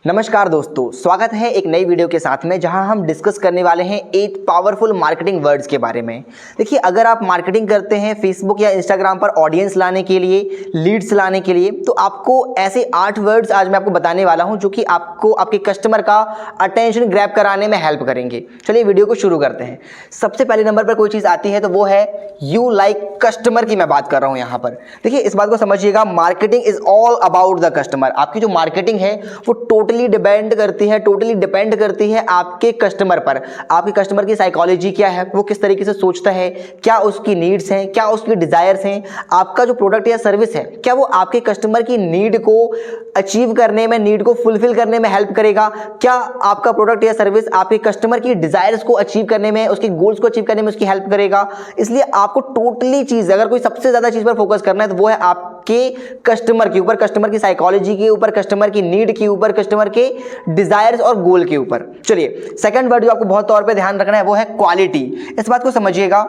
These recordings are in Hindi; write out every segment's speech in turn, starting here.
नमस्कार दोस्तों, स्वागत है एक नई वीडियो के साथ में जहां हम डिस्कस करने वाले हैं 8 पावरफुल मार्केटिंग वर्ड्स के बारे में। देखिए, अगर आप मार्केटिंग करते हैं फेसबुक या इंस्टाग्राम पर ऑडियंस लाने के लिए, लीड्स लाने के लिए, तो आपको ऐसे 8 वर्ड्स आज मैं आपको बताने वाला हूं जो कि आपको आपके कस्टमर का अटेंशन ग्रैब कराने में हेल्प करेंगे। चलिए वीडियो को शुरू करते हैं। सबसे पहले नंबर पर कोई चीज़ आती है तो वो है यू लाइक कस्टमर की मैं बात कर रहा हूँ यहाँ पर। देखिए, इस बात को समझिएगा, marketing is all about the customer. आपकी जो मार्केटिंग है वो टोटली डिपेंड करती है आपके कस्टमर पर। आपके कस्टमर की साइकोलॉजी क्या है, वो किस तरीके से सोचता है, क्या उसकी नीड्स हैं, क्या उसकी डिजायर्स हैं। आपका जो प्रोडक्ट या सर्विस है, क्या वो आपके कस्टमर की नीड को अचीव करने में, नीड को फुलफिल करने में हेल्प करेगा। क्या आपका प्रोडक्ट या सर्विस आपके कस्टमर की डिजायर्स को अचीव करने में, उसके गोल्स को अचीव करने में उसकी हेल्प करेगा। इसलिए आपको टोटली चीज, अगर कोई सबसे ज्यादा चीज पर फोकस करना है तो वो है आपके कस्टमर के ऊपर, कस्टमर की साइकोलॉजी के ऊपर, कस्टमर की नीड के ऊपर, कस्टमर के डिजायर्स और गोल के ऊपर। चलिए, सेकंड वर्ड जो आपको बहुत तौर पे ध्यान रखना है वो है क्वालिटी। इस बात को समझिएगा,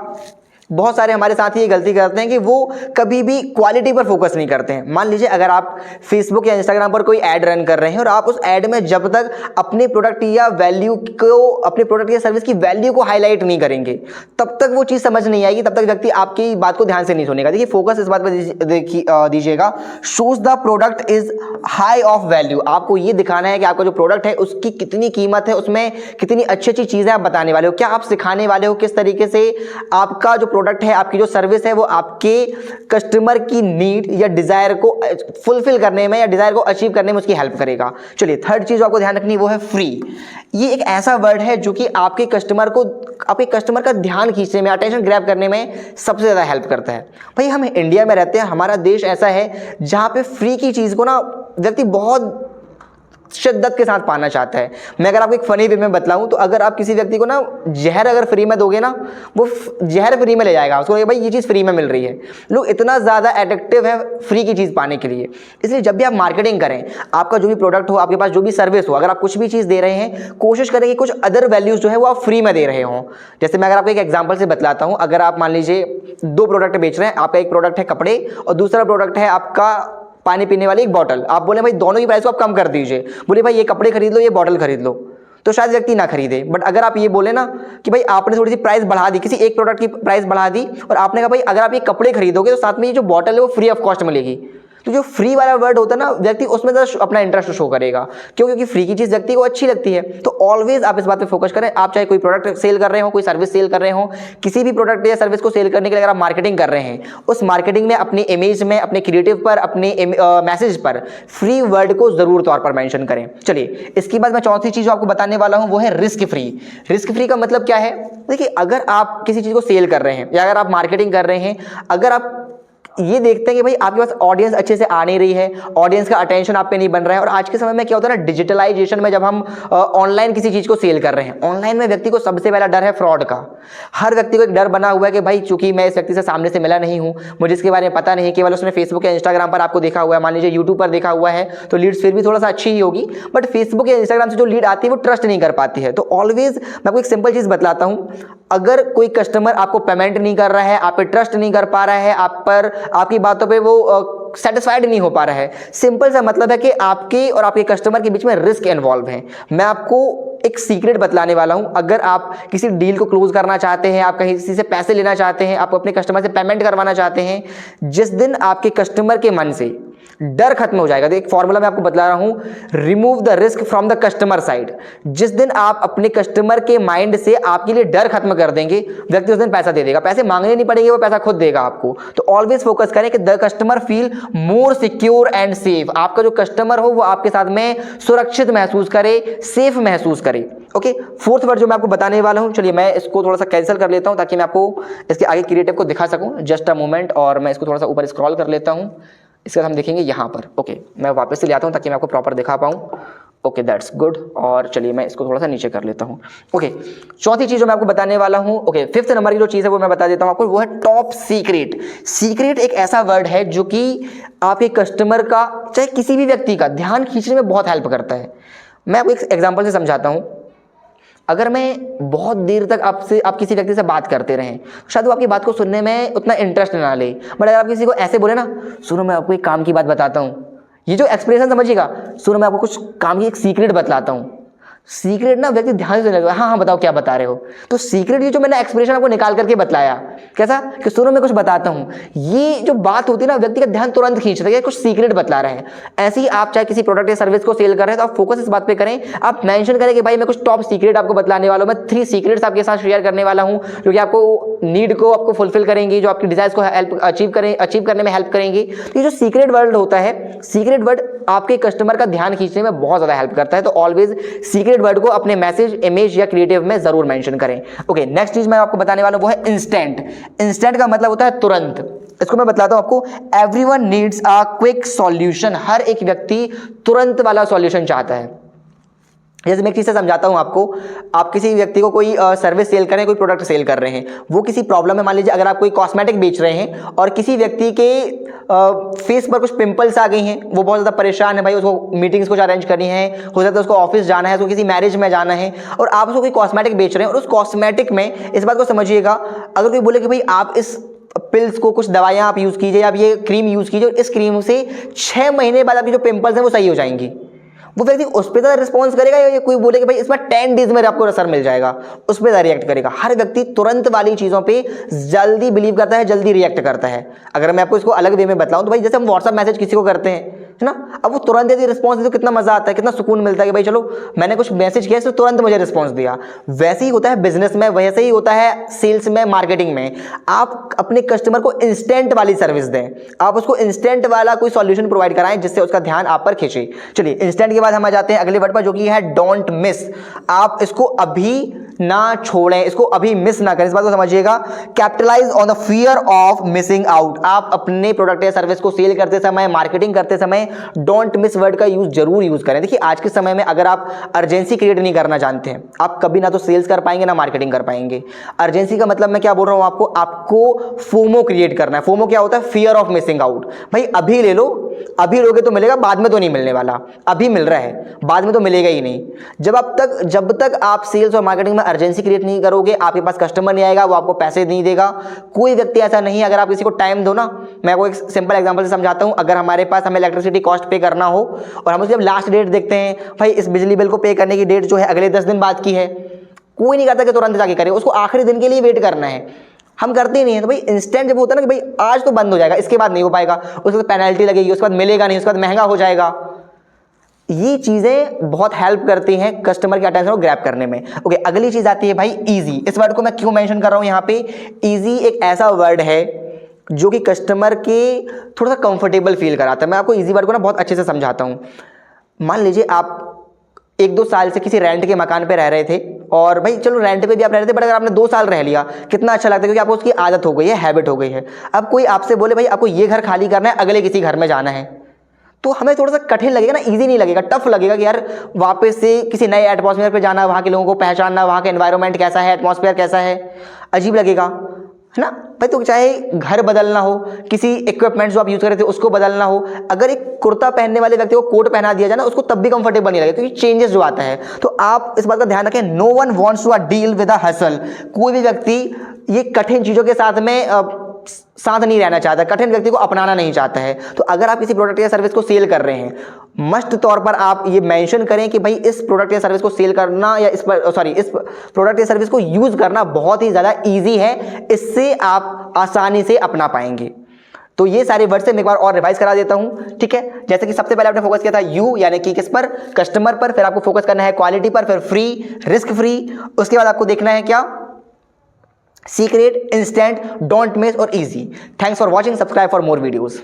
बहुत सारे हमारे साथी ये गलती करते हैं कि वो कभी भी क्वालिटी पर फोकस नहीं करते हैं। मान लीजिए, अगर आप फेसबुक या इंस्टाग्राम पर कोई ऐड रन कर रहे हैं और आप उस ऐड में जब तक अपने प्रोडक्ट या वैल्यू को, अपने प्रोडक्ट या सर्विस की वैल्यू को हाईलाइट नहीं करेंगे, तब तक वो चीज़ समझ नहीं आएगी, तब तक व्यक्ति आपकी बात को ध्यान से नहीं सुनेगा। देखिए, फोकस इस बात पर दीजिएगा, shows the product is high of value. आपको ये दिखाना है कि आपका जो प्रोडक्ट है उसकी कितनी कीमत है, उसमें कितनी अच्छी अच्छी चीज़ें आप बताने वाले हो, क्या आप सिखाने वाले हो, किस तरीके से आपका जो प्रोडक्ट है, आपकी जो सर्विस है वो आपके कस्टमर की नीड या डिजायर को फुलफिल करने में या डिजायर को अचीव करने में उसकी हेल्प करेगा। चलिए, थर्ड चीज आपको ध्यान रखनी वो है फ्री। ये एक ऐसा वर्ड है जो कि आपके कस्टमर का ध्यान खींचने में, अटेंशन ग्रैब करने में सबसे ज्यादा हेल्प करता है। भाई, हम इंडिया में रहते हैं, हमारा देश ऐसा है जहां पे फ्री की चीज को ना व्यक्ति बहुत शिद्दत के साथ पाना चाहता है। मैं अगर आपको एक फनी वे में बतलाऊं तो अगर आप किसी व्यक्ति को ना जहर अगर फ्री में दोगे ना, वो जहर फ्री में ले जाएगा, उसको भाई ये चीज़ फ्री में मिल रही है। लोग इतना ज़्यादा एडिक्टिव है फ्री की चीज़ पाने के लिए। इसलिए जब भी आप मार्केटिंग करें, आपका जो भी प्रोडक्ट हो, आपके पास जो भी सर्विस हो, अगर आप कुछ भी चीज़ दे रहे हैं, कोशिश करें कि कुछ अदर वैल्यूज जो है वो आप फ्री में दे रहे हों। जैसे मैं अगर आपको एक एग्जाम्पल से बतलाता हूँ, अगर आप मान लीजिए 2 प्रोडक्ट बेच रहे हैं, आपका एक प्रोडक्ट है कपड़े और दूसरा प्रोडक्ट है आपका पानी पीने वाली एक बॉटल। आप बोले भाई दोनों की प्राइस को आप कम कर दीजिए, बोले भाई ये कपड़े खरीद लो, ये बॉटल खरीद लो, तो शायद व्यक्ति ना खरीदे। बट अगर आप ये बोले ना कि भाई आपने थोड़ी सी प्राइस बढ़ा दी, किसी एक प्रोडक्ट की प्राइस बढ़ा दी और आपने कहा भाई अगर आप ये कपड़े खरीदोगे तो साथ में ये जो बॉटल है वो फ्री ऑफ कॉस्ट मिलेगी, तो जो फ्री वाला वर्ड होता है ना, व्यक्ति उसमें ज़्यादा अपना इंटरेस्ट शो करेगा। क्यों? क्योंकि फ्री की चीज़ व्यक्ति को अच्छी लगती है। तो ऑलवेज आप इस बात पे फोकस करें। आप चाहे कोई प्रोडक्ट सेल कर रहे हो, कोई सर्विस सेल कर रहे हो, किसी भी प्रोडक्ट या सर्विस को सेल करने के लिए अगर आप मार्केटिंग कर रहे हैं, उस मार्केटिंग में अपनी इमेज में, अपने क्रिएटिव पर, अपने मैसेज पर फ्री वर्ड को जरूर तौर पर मेंशन करें। चलिए, इसके बाद मैं चौथी चीज़ आपको बताने वाला हूँ वो है रिस्क फ्री। रिस्क फ्री का मतलब क्या है? देखिए, अगर आप किसी चीज़ को सेल कर रहे हैं या अगर आप मार्केटिंग कर रहे हैं, अगर आप ये देखते हैं कि भाई आपके पास ऑडियंस अच्छे से आ नहीं रही है, ऑडियंस का अटेंशन आप पे नहीं बन रहा है, और आज के समय में क्या होता है ना, डिजिटलाइजेशन में जब हम ऑनलाइन किसी चीज़ को सेल कर रहे हैं, ऑनलाइन में व्यक्ति को सबसे पहला डर है फ्रॉड का। हर व्यक्ति को एक डर बना हुआ है कि भाई चूंकि मैं इस व्यक्ति से सामने से मिला नहीं हूँ, मुझे इसके बारे में पता नहीं, केवल उसने फेसबुक या इंस्टाग्राम पर आपको देखा हुआ है, मान लीजिए यूट्यूब पर देखा हुआ है, तो लीड्स फिर भी थोड़ा सा अच्छी ही होगी, बट फेसबुक या इंस्टाग्राम से जो लीड आती है वो ट्रस्ट नहीं कर पाती है। तो ऑलवेज मैं आपको एक सिंपल चीज़ बतलाता हूँ, अगर कोई कस्टमर आपको पेमेंट नहीं कर रहा है, आप पे ट्रस्ट नहीं कर पा रहा है, आप पर, आपकी बातों पे वो सेटिस्फाइड नहीं हो पा रहा है, सिंपल सा मतलब है कि आपके और आपके कस्टमर के बीच में रिस्क इन्वॉल्व है। मैं आपको एक सीक्रेट बतलाने वाला हूं। अगर आप किसी डील को क्लोज करना चाहते हैं, आप कहीं किसी से पैसे लेना चाहते हैं, आप अपने कस्टमर से पेमेंट करवाना चाहते हैं, जिस दिन आपके कस्टमर के मन से डर खत्म हो जाएगा, तो एक फॉर्मूला मैं आपको बतला रहा हूं, remove the risk from the customer side. जिस दिन आप अपने कस्टमर के माइंड से आपके लिए डर खत्म कर देंगे, व्यक्ति उस दिन पैसा दे देगा। पैसे मांगने नहीं पड़ेंगे, वो पैसा खुद देगा आपको। तो ऑलवेज फोकस करें कि the customer feel more secure and safe. आपका जो कस्टमर हो वो आपके साथ में सुरक्षित महसूस करे, सेफ महसूस करे। ओके, फोर्थ वर्ड जो मैं आपको बताने वाला हूं, चलिए मैं इसको थोड़ा सा कैंसिल कर लेता हूं ताकि मैं आपको इसके आगे क्रिएटिव को दिखा सकूं। जस्ट अ मोमेंट, और मैं इसको थोड़ा सा ऊपर स्क्रॉल कर लेता हूं। इसके बाद हम देखेंगे यहाँ पर। ओके, मैं वापस से ले आता हूँ ताकि मैं आपको प्रॉपर दिखा पाऊँ। Okay, that's good. और चलिए मैं इसको थोड़ा सा नीचे कर लेता हूँ। ओके, चौथी चीज़ जो मैं आपको बताने वाला हूँ, ओके, 5th नंबर की जो चीज़ है वो मैं बता देता हूँ आपको, वो है टॉप सीक्रेट। सीक्रेट एक ऐसा वर्ड है जो कि आपके कस्टमर का, चाहे किसी भी व्यक्ति का, ध्यान खींचने में बहुत हेल्प करता है। मैं आपको एक एग्जाम्पल से समझाता हूँ। अगर मैं बहुत देर तक आप किसी व्यक्ति से बात करते रहें, शायद वो आपकी बात को सुनने में उतना इंटरेस्ट ना ले, बट अगर आप किसी को ऐसे बोले ना, सुनो मैं आपको एक काम की बात बताता हूँ, ये जो एक्सप्रेशन समझिएगा, सुनो मैं आपको कुछ काम की एक सीक्रेट बतलाता हूँ। सीक्रेट ना व्यक्ति ध्यान से लगेगा, हाँ हाँ बताओ क्या बता रहे हो। तो सीक्रेट ये जो मैंने एक्सप्रेशन आपको निकाल करके बतलाया, कैसा कि सुनो मैं कुछ बताता हूँ, ये जो बात होती है ना व्यक्ति का ध्यान तुरंत खींचता है, कुछ सीक्रेट बतला रहा है। ऐसे ही आप चाहे किसी प्रोडक्ट या सर्विस को सेल कर रहे हैं तो आप फोकस इस बात पे करें, आप मेंशन करें कि भाई मैं कुछ टॉप सीक्रेट आपको बतलाने वाला हूँ, मैं 3 सीक्रेट्स आपके साथ शेयर करने वाला हूँ जो कि आपको नीड को आपको फुलफिल करेंगे, जो आपकी डिजायर्स को अचीव करने में हेल्प करेंगे। तो ये जो सीक्रेट वर्ड होता है, सीक्रेट वर्ड आपके कस्टमर का ध्यान खींचने में बहुत ज्यादा हेल्प करता है। तो ऑलवेज सीक्रेट वर्ड को अपने मैसेज, इमेज या क्रिएटिव में जरूर मेंशन करें। ओके, नेक्स्ट चीज मैं आपको बताने वाला हूं वो है इंस्टेंट। इंस्टेंट का मतलब होता है तुरंत। इसको मैं बतलाता हूं आपको। Everyone needs a quick solution. हर एक व्यक्ति तुरंत वाला सॉल्यूशन चाहता है। जैसे मैं एक चीज़ से समझाता हूं आपको, आप किसी व्यक्ति को कोई सर्विस सेल कर रहे हैं, कोई प्रोडक्ट सेल कर रहे हैं, वो किसी प्रॉब्लम में, मान लीजिए अगर आप कोई कॉस्मेटिक बेच रहे हैं और किसी व्यक्ति के फेस पर कुछ पिंपल्स आ गई हैं, वो बहुत ज़्यादा परेशान है, भाई उसको मीटिंग्स कुछ अरेंज करनी है, हो सकता है उसको ऑफिस जाना है, उसको किसी मैरिज में जाना है, और आप उसको कोई कॉस्मेटिक बेच रहे हैं और उस कॉस्मेटिक में, इस बात को समझिएगा, अगर कोई बोले कि भाई आप इस पिल्स को, कुछ दवाइयाँ आप यूज़ कीजिए, आप ये क्रीम यूज़ कीजिए और इस क्रीम से 6 महीने बाद आपकी जो पिंपल्स हैं वो सही हो जाएंगी, वो व्यक्ति उस पर ज़्यादा रिस्पॉन्स करेगा या कोई बोले कि भाई इसमें 10 डेज में आपको असर मिल जाएगा, उस पर ज़्यादा रिएक्ट करेगा। हर व्यक्ति तुरंत वाली चीज़ों पे जल्दी बिलीव करता है, जल्दी रिएक्ट करता है। अगर मैं आपको इसको अलग वे में बताऊं तो भाई जैसे हम व्हाट्सअप मैसेज किसी को करते हैं, है ना, अब वो तुरंत यदि रिस्पॉन्स दे तो कितना मजा आता है, कितना सुकून मिलता है कि भाई चलो मैंने कुछ मैसेज किया, इसने तुरंत मुझे रिस्पॉन्स दिया। वैसे ही होता है बिजनेस में, वैसे ही होता है सेल्स में, मार्केटिंग में। आप अपने कस्टमर को इंस्टेंट वाली सर्विस दें, आप उसको इंस्टेंट वाला कोई सॉल्यूशन प्रोवाइड कराएं जिससे उसका ध्यान आप पर खींचे। चलिए, इंस्टेंट के बाद हम आ जाते हैं अगले वर्ड पर जो कि है डोंट मिस। आप इसको अभी ना छोड़ें, इसको अभी मिस ना करें, इस बात को समझिएगा। Capitalise on the fear of missing out. आप अपने प्रोडक्ट या सर्विस को सेल करते समय, मार्केटिंग करते समय डोंट मिस वर्ड का जरूर यूज करें। देखिए आज के समय में अगर आप अर्जेंसी क्रिएट नहीं करना जानते हैं, आप कभी ना तो सेल्स कर पाएंगे ना मार्केटिंग कर पाएंगे। अर्जेंसी का मतलब मैं क्या बोल रहा हूं आपको फोमो क्रिएट करना है। फोमो क्या होता है? Fear of missing out. भाई अभी ले लो, अभी लोगे तो मिलेगा, बाद में तो नहीं मिलने वाला। अभी मिल रहा है, बाद में तो मिलेगा ही नहीं। जब तक आप सेल्स और मार्केटिंग में अर्जेंसी क्रिएट नहीं करोगे, आपके पास कस्टमर नहीं आएगा, वो आपको पैसे नहीं देगा। कोई व्यक्ति ऐसा नहीं है, अगर आप किसी को टाइम दो ना, मैं आपको एक सिंपल एग्जांपल से समझाता हूं। अगर हमारे पास हमें इलेक्ट्रिसिटी कॉस्ट पे करना हो और हम उसकी जब लास्ट डेट देखते हैं, भाई इस बिजली बिल को पे करने की डेट जो है अगले 10 दिन बाद की है, कोई नहीं कहता कि तुरंत जाके करें, उसको आखिरी दिन के लिए वेट करना है। हम करते ही नहीं है। तो भाई इंस्टेंट जब होता है ना कि भाई आज तो बंद हो जाएगा, इसके बाद नहीं हो पाएगा, उसके बाद पेनल्टी लगेगी, उसके बाद मिलेगा नहीं, उसके बाद महंगा हो जाएगा, ये चीजें बहुत हेल्प करती हैं कस्टमर के अटेंशन को ग्रैब करने में। ओके, अगली चीज आती है भाई इजी। इस वर्ड को मैं क्यों मेंशन कर रहा हूं यहाँ पे? इजी एक ऐसा वर्ड है जो कि कस्टमर के थोड़ा सा कंफर्टेबल फील कराता है। मैं आपको इजी वर्ड को ना बहुत अच्छे से समझाता हूं। मान लीजिए आप 1-2 साल से किसी रेंट के मकान पे रह रहे थे, और भाई चलो रेंट पे भी आप रह रहे थे, बट अगर आपने 2 साल रह लिया, कितना अच्छा लगता है, क्योंकि आपको उसकी आदत हो गई है, हैबिट हो गई है। अब कोई आपसे बोले भाई आपको ये घर खाली करना है, अगले किसी घर में जाना है, तो हमें थोड़ा सा कठिन लगेगा ना, इजी नहीं लगेगा, टफ लगेगा कि यार वापस से किसी नए एटमॉस्फेयर पे जाना, वहाँ के लोगों को पहचानना, वहाँ का एनवायरनमेंट कैसा है, एटमॉस्फेयर कैसा है, अजीब लगेगा, है ना भाई। तो चाहे घर बदलना हो, किसी इक्विपमेंट जो आप यूज कर रहे थे उसको बदलना हो, अगर एक कुर्ता पहनने वाले व्यक्ति को कोट पहना दिया जाए ना, उसको तब भी कंफर्टेबल नहीं लगेगा, क्योंकि चेंजेस जो आता है। तो आप इस बात का ध्यान रखें, no one wants to deal with a hassle. कोई भी व्यक्ति ये कठिन चीजों के साथ में साथ नहीं रहना चाहता, कठिन व्यक्ति को अपनाना नहीं चाहता है। तो अगर आप किसी प्रोडक्ट या सर्विस को सेल कर रहे हैं, मस्ट तौर पर आप ये मेंशन करें कि भाई इस प्रोडक्ट या सर्विस को सेल करना या इस प्रोडक्ट या सर्विस को यूज करना बहुत ही ज्यादा इजी है, इससे आप आसानी से अपना पाएंगे। तो ये सारे वर्ड से मैं एक बार और रिवाइज करा देता हूं, ठीक है। जैसे कि सबसे पहले आपने फोकस किया था यू, यानी कि किस पर? कस्टमर पर। फिर आपको फोकस करना है क्वालिटी पर, फिर फ्री, रिस्क फ्री। उसके बाद आपको देखना है क्या? सीक्रेट, इंस्टेंट, डोंट मिस और easy. Thanks for watching, subscribe for more videos.